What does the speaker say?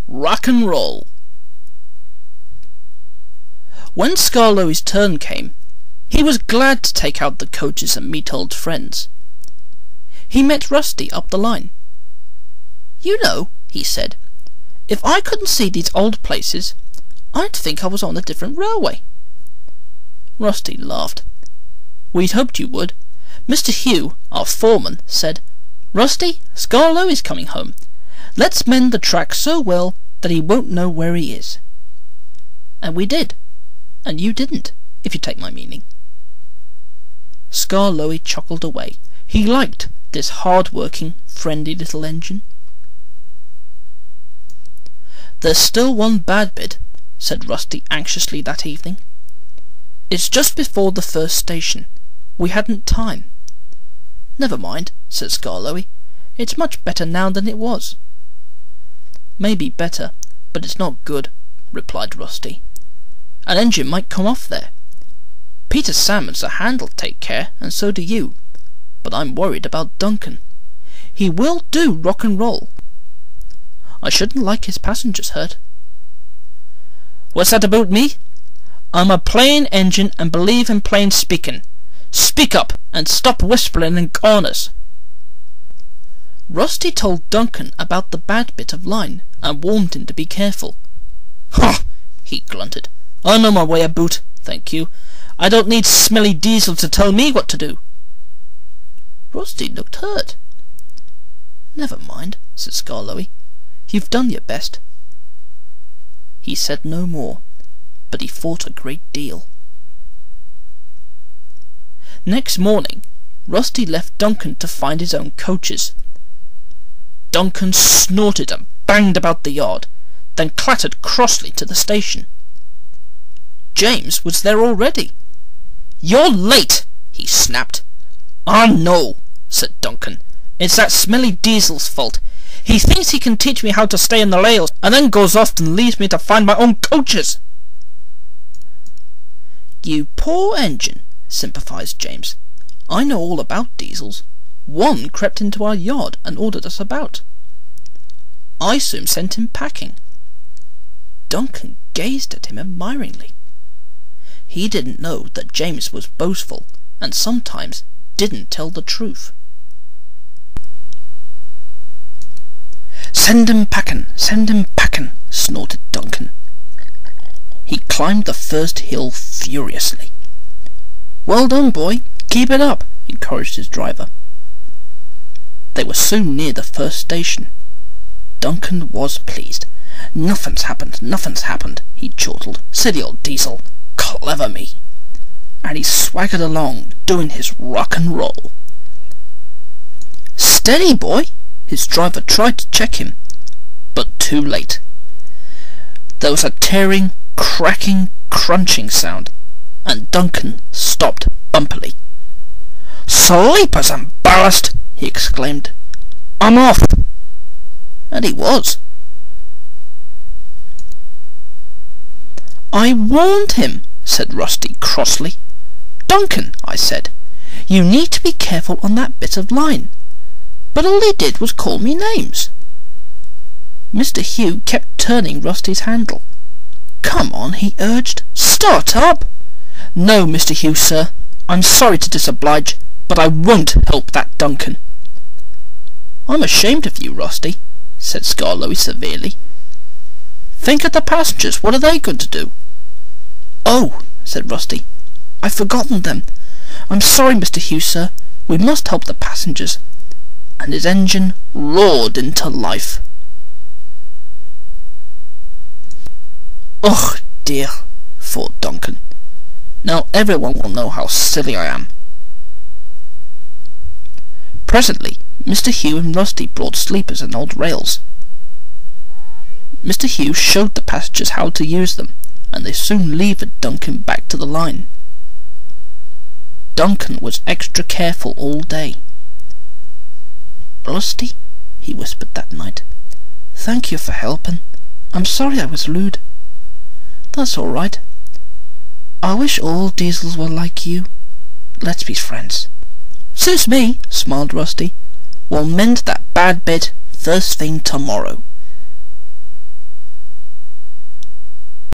Rock and roll. When Skarloey's turn came, he was glad to take out the coaches and meet old friends. He met Rusty up the line. "You know," he said, "if I couldn't see these old places, I'd think I was on a different railway." Rusty laughed. "We'd hoped you would. Mr. Hugh, our foreman, said, 'Rusty, Skarloey's coming home. Let's mend the track so well that he won't know where he is.' And we did. And you didn't, if you take my meaning." Skarloey chuckled away. He liked this hard-working, friendly little engine. "There's still one bad bit," said Rusty anxiously that evening. "It's just before the first station. We hadn't time." "Never mind," said Skarloey. "It's much better now than it was." "Maybe better, but it's not good," replied Rusty. "An engine might come off there. Peter Salmon's a hand'll take care, and so do you. But I'm worried about Duncan. He will do rock and roll. I shouldn't like his passengers hurt." "What's that about me? I'm a plain engine and believe in plain speaking. Speak up and stop whispering in corners." Rusty told Duncan about the bad bit of line and warned him to be careful. "Huh!" he grunted. "I know my way about, thank you. I don't need smelly diesel to tell me what to do." Rusty looked hurt. "Never mind," said Skarloey. "You've done your best." He said no more, but he thought a great deal. Next morning, Rusty left Duncan to find his own coaches. Duncan snorted and banged about the yard, then clattered crossly to the station. James was there already. "You're late," he snapped. "Ah, no," said Duncan. "It's that smelly diesel's fault. He thinks he can teach me how to stay in the rails, and then goes off and leaves me to find my own coaches." "You poor engine," sympathized James. "I know all about diesels. One crept into our yard and ordered us about. I soon sent him packing." Duncan gazed at him admiringly. He didn't know that James was boastful and sometimes didn't tell the truth. "Send him packin', send him packin'," snorted Duncan. He climbed the first hill furiously. "Well done, boy. Keep it up," encouraged his driver. They were soon near the first station. Duncan was pleased. Nothing's happened," he chortled. "Silly old diesel. Clever me." And he swaggered along, doing his rock and roll. "Steady, boy!" His driver tried to check him, but too late. There was a tearing, cracking, crunching sound, and Duncan stopped bumpily. "Sleepers and ballast!" he exclaimed. "I'm off!" And he was. "I warned him," said Rusty crossly. "Duncan," I said, "you need to be careful on that bit of line. But all he did was call me names." Mr. Hugh kept turning Rusty's handle. "Come on," he urged. "Start up!" "No, Mr. Hugh, sir. I'm sorry to disoblige, but I won't help that Duncan." "I'm ashamed of you, Rusty," said Skarloey severely. "Think of the passengers. What are they going to do?" "Oh," said Rusty, "I've forgotten them. I'm sorry, Mr. Hugh, sir. We must help the passengers." And his engine roared into life. "Oh dear," thought Duncan. "Now everyone will know how silly I am." Presently, Mr. Hugh and Rusty brought sleepers and old rails. Mr. Hugh showed the passengers how to use them, and they soon levered Duncan back to the line. Duncan was extra careful all day. "Rusty," he whispered that night, "thank you for helping. I'm sorry I was rude." "That's all right. I wish all diesels were like you. Let's be friends." "Suits me," smiled Rusty. "We'll mend that bad bit first thing tomorrow."